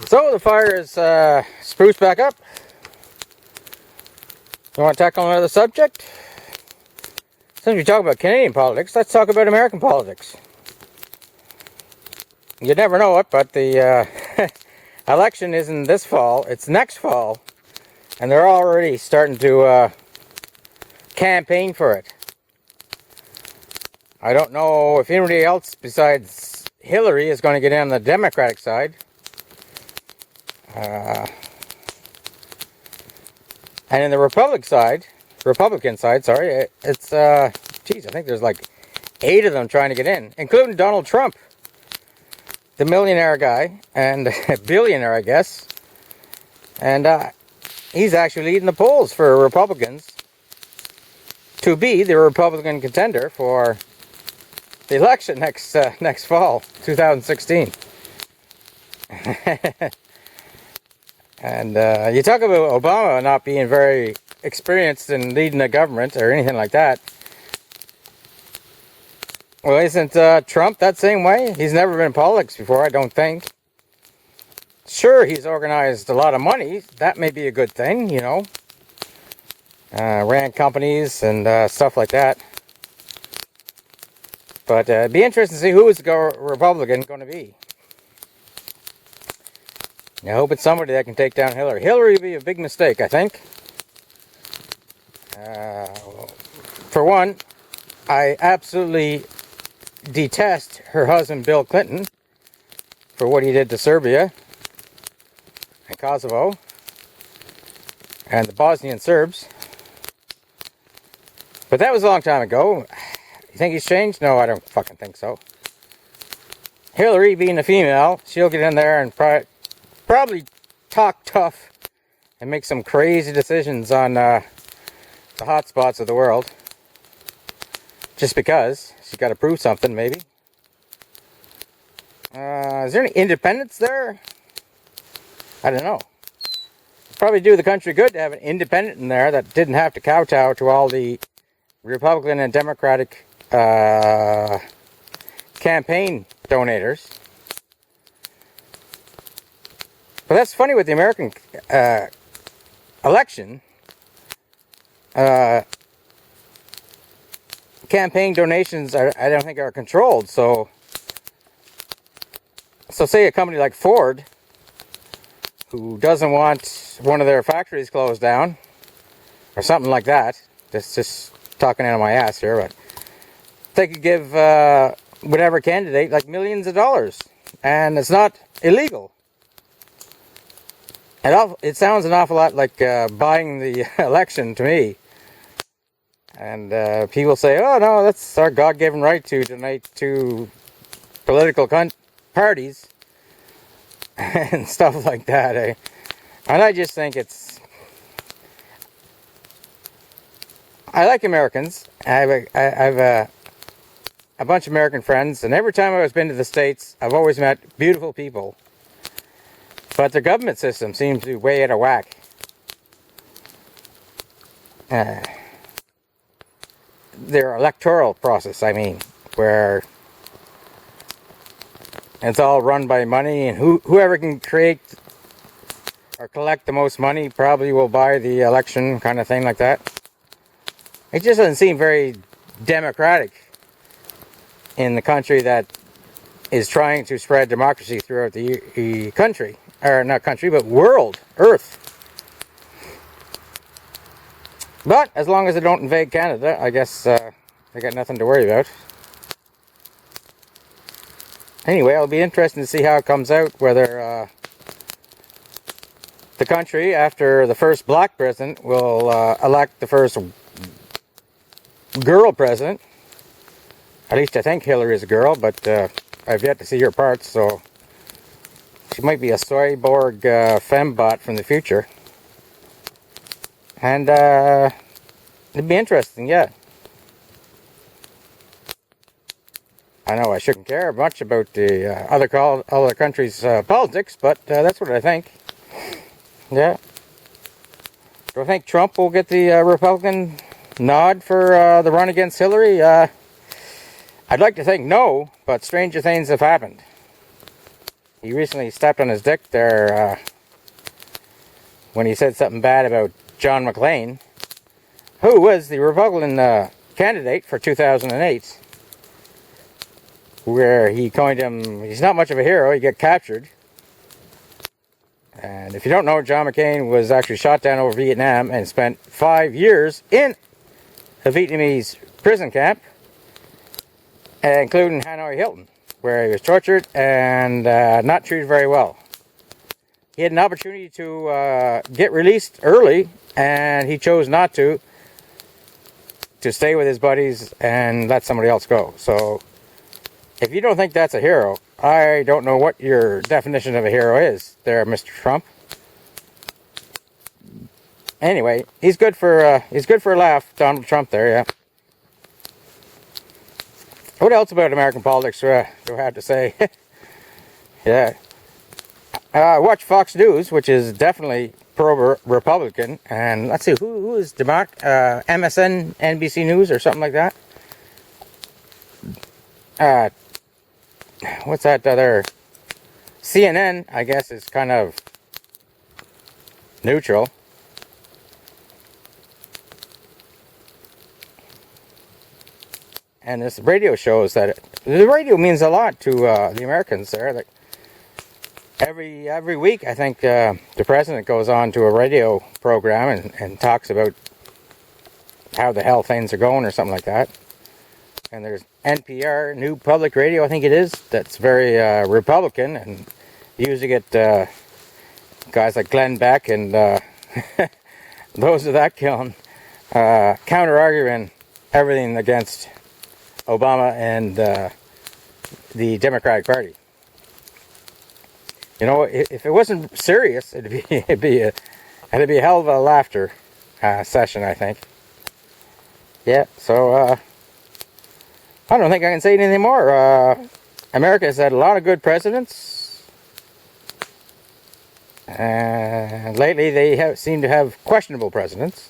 So the fire is spruced back up. You want to tackle another subject? Since we talk about Canadian politics, let's talk about American politics. You never know it, but the election isn't this fall, it's next fall. And they're already starting to campaign for it. I don't know if anybody else besides Hillary is going to get in on the Democratic side. And in the Republican side, it's, geez, I think there's like 8 of them trying to get in, including Donald Trump, the millionaire guy, and billionaire, I guess. And he's actually leading the polls for Republicans to be the Republican contender for the election next fall, 2016. And you talk about Obama not being very experienced in leading a government or anything like that. Well, isn't Trump that same way? He's never been in politics before, I don't think. Sure, he's organized a lot of money. That may be a good thing, you know. Ran companies and stuff like that. But it'd be interesting to see who is the Republican going to be. I hope it's somebody that can take down Hillary. Hillary would be a big mistake, I think. For one, I absolutely detest her husband, Bill Clinton, for what he did to Serbia and Kosovo and the Bosnian Serbs. But that was a long time ago. You think he's changed? No, I don't fucking think so. Hillary, being a female, she'll get in there and probably talk tough and make some crazy decisions on the hot spots of the world. Just because. She's got to prove something, maybe. Is there any independence there? I don't know. It'd probably do the country good to have an independent in there that didn't have to kowtow to all the Republican and Democratic campaign donators. But that's funny with the American election. Campaign donations, I don't think, are controlled. So say a company like Ford, who doesn't want one of their factories closed down, or something like that. That's just talking out of my ass here, but they could give whatever candidate like millions of dollars, and it's not illegal. It sounds an awful lot like buying the election to me. And people say, oh no, that's our God-given right to donate to political parties and stuff like that. And I just think I like Americans. I have a bunch of American friends, and every time I've been to the States, I've always met beautiful people. But their government system seems to be way out of whack. Their electoral process, I mean, where it's all run by money, and whoever can create or collect the most money probably will buy the election, kind of thing like that. It just doesn't seem very democratic in the country that is trying to spread democracy throughout the country. Or not country, but world, earth. But as long as they don't invade Canada, I guess they got nothing to worry about. Anyway, it'll be interesting to see how it comes out, whether the country, after the first black president, will elect the first girl president. At least I think Hillary is a girl, but I've yet to see her parts, so she might be a cyborg fembot from the future. And it'd be interesting, yeah. I know I shouldn't care much about the other countries' politics, but that's what I think. Yeah. Do I think Trump will get the Republican nod for the run against Hillary? I'd like to think no, but stranger things have happened. he recently stepped on his dick there when he said something bad about John McClane, who was the Republican candidate for 2008, where he coined him, he's not much of a hero, he got captured. And if you don't know, John McCain was actually shot down over Vietnam and spent 5 years in a Vietnamese prison camp, including Hanoi Hilton, where he was tortured and not treated very well. He had an opportunity to get released early, and he chose not to stay with his buddies and let somebody else go. So, if you don't think that's a hero, I don't know what your definition of a hero is there, Mr. Trump. Anyway, he's good for a laugh, Donald Trump there, yeah. What else about American politics do I have to say? Yeah. I watch Fox News, which is definitely pro-Republican, and let's see, who is MSN, NBC News, or something like that? What's that other? CNN, I guess, is kind of neutral. And this radio shows that the radio means a lot to the Americans there. Like every week, I think the president goes on to a radio program and talks about how the hell things are going or something like that. And there's NPR, New Public Radio, I think it is, that's very Republican, and you usually get guys like Glenn Beck and those of that kiln counter-arguing everything against Obama and the Democratic Party. You know, if it wasn't serious, it'd be a hell of a laughter session, I think. Yeah, so I don't think I can say anything more. America has had a lot of good presidents, and lately they seem to have questionable presidents,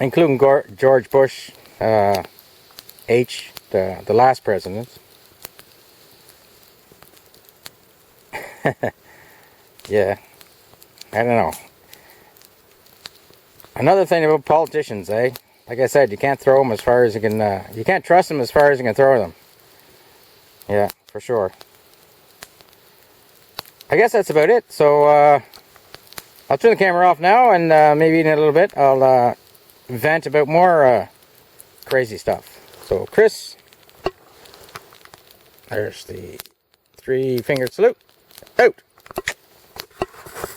including George Bush H, the last president. Yeah, I don't know. Another thing about politicians, like I said, you can't throw them as far as you can. You can't trust them as far as you can throw them. Yeah, for sure. I guess that's about it. So I'll turn the camera off now, and maybe in a little bit I'll vent about more crazy stuff. So, Chris, there's the 3-finger salute. Out.